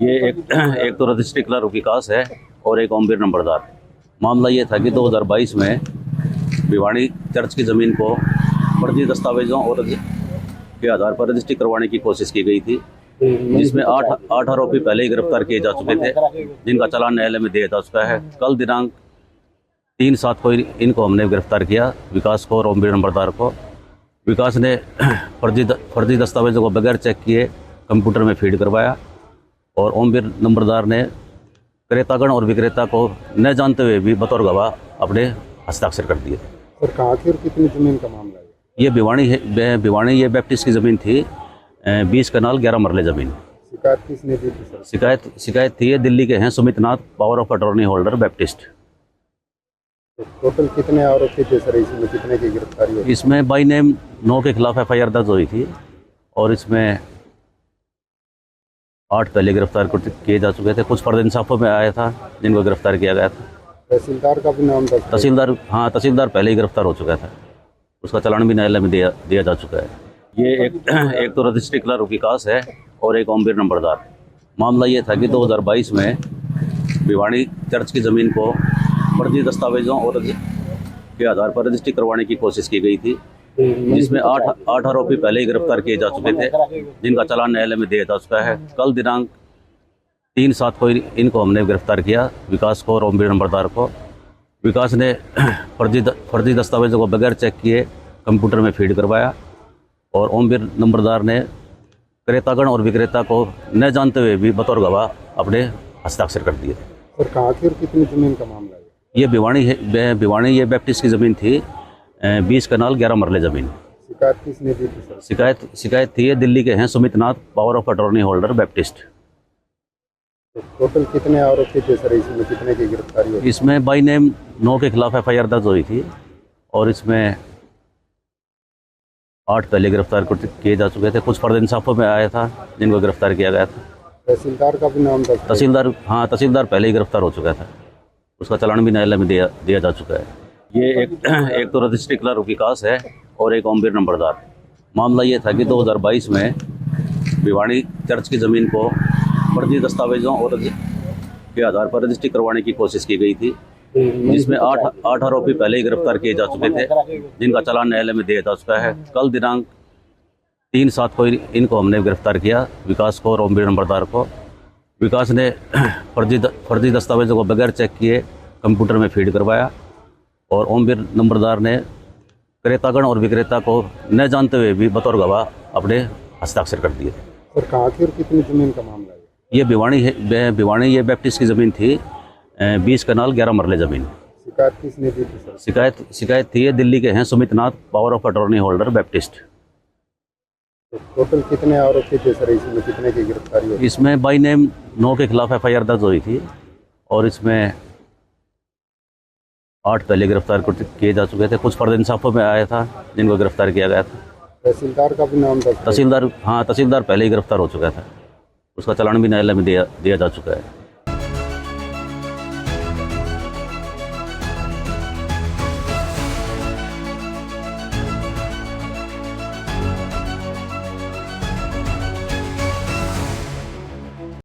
ये एक तो रजिस्ट्री क्लर्क विकास है और एक ओमवीर नंबरदार। मामला ये था कि 2022 में भिवाड़ी चर्च की ज़मीन को फर्जी दस्तावेज़ों और के आधार पर रजिस्ट्री करवाने की कोशिश की गई थी, जिसमें आठ आरोपी पहले ही गिरफ्तार किए जा चुके थे, जिनका चालान न्यायालय में दिया जा चुका है। कल दिनांक 3/7 को इनको हमने गिरफ्तार किया, विकास को और ओमवीर नंबरदार को। विकास ने फर्जी दस्तावेज़ों को बगैर चेक किए कंप्यूटर में फीड करवाया और ओमवीर नंबरदार ने क्रेतागण और विक्रेता को न जानते हुए भी बतौर गवाह अपने हस्ताक्षर कर दिए। और कहाँ की और कितनी ज़मीन का मामला है? ये भिवाड़ी ये बैप्टिस्ट की ज़मीन थी, 20 कनाल 11 मरले ज़मीन। शिकायत किसने दी थी सर? शिकायत थी, ये दिल्ली के हैं Sumit Nath, power of attorney holder Baptist. तो टोटल कितने आरोपी थे सर? इसमें कितने की गिरफ्तारी हुई? इसमें बाई नेम 9 के खिलाफ FIR दर्ज हुई थी और इसमें 8 पहले गिरफ्तार किए जा चुके थे। कुछ फर्द इंसाफों में आया था जिनको गिरफ्तार किया गया था। तहसीलदार का भी नाम दर्ज? तहसीलदार पहले ही गिरफ्तार हो चुका था, उसका चालान भी न्यायालय में दिया जा चुका है। ये एक तो रजिस्ट्री क्लर्क विकास है और एक ओमवीर नंबरदार। मामला ये था कि 2022 में भिवाड़ी चर्च की ज़मीन को फर्जी दस्तावेज़ों और के आधार पर रजिस्ट्री करवाने की कोशिश की गई थी, जिसमें आठ आरोपी पहले ही गिरफ्तार किए जा चुके थे, जिनका चालान न्यायालय में दिया जा चुका है। कल दिनांक 3/7 को इनको हमने गिरफ्तार किया, विकास को और ओमवीर नंबरदार को। विकास ने फर्जी दस्तावेज़ों को बगैर चेक किए कंप्यूटर में फीड करवाया और ओमवीर नंबरदार ने क्रेतागण और विक्रेता को न जानते हुए भी बतौर गवाह अपने हस्ताक्षर कर दिए। और कहाँ की और कितनी ज़मीन का मामला है? ये भिवाड़ी ये बैप्टिस्ट की ज़मीन थी, 20 कनाल 11 मरले ज़मीन। शिकायत किसने दी थी सर? शिकायत थी, ये दिल्ली के हैं Sumit Nath, power of attorney holder Baptist. तो टोटल कितने आरोपी थे सर? इसमें कितने की गिरफ्तारी हुई? इसमें बाई नेम 9 के खिलाफ FIR दर्ज हुई थी और इसमें 8 पहले गिरफ्तार किए जा चुके थे। कुछ फर्द इंसाफों में आया था जिनको गिरफ्तार किया गया था। तहसीलदार का भी नाम दर्ज? तहसीलदार पहले ही गिरफ्तार हो चुका था, उसका चालान भी न्यायालय में दिया जा चुका है। ये एक तो रजिस्ट्री क्लर्क विकास है और एक ओमवीर नंबरदार। मामला ये था कि 2022 में भिवाड़ी चर्च की ज़मीन को फर्जी दस्तावेज़ों और के आधार पर रजिस्ट्री करवाने की कोशिश की गई थी, जिसमें आठ आरोपी पहले ही गिरफ्तार किए जा चुके थे, जिनका चालान न्यायालय में दिया जा चुका है। कल दिनांक 3/7 को इनको हमने गिरफ्तार किया, विकास को और ओमवीर नंबरदार को। विकास ने फर्जी दस्तावेज़ों को बगैर चेक किए कंप्यूटर में फीड करवाया और ओमवीर नंबरदार ने क्रेतागण और विक्रेता को न जानते हुए भी बतौर गवाह अपने हस्ताक्षर कर दिए। और कहाँ की और कितनी ज़मीन का मामला है? ये भिवाड़ी ये बैप्टिस्ट की ज़मीन थी, 20 कनाल 11 मरले ज़मीन। शिकायत किसने दी थी सर? शिकायत थी, ये दिल्ली के हैं Sumit Nath, power of attorney holder Baptist. तो टोटल कितने आरोपी थे सर? इसमें कितने की गिरफ्तारी हुई? इसमें बाई नेम 9 के खिलाफ FIR दर्ज हुई थी और इसमें 8 पहले गिरफ्तार किए जा चुके थे। कुछ फर्द इंसाफों में आया था जिनको गिरफ्तार किया गया था। तहसीलदार का भी नाम दर्ज? तहसीलदार पहले ही गिरफ्तार हो चुका था, उसका चालान भी न्यायालय में दिया जा चुका है।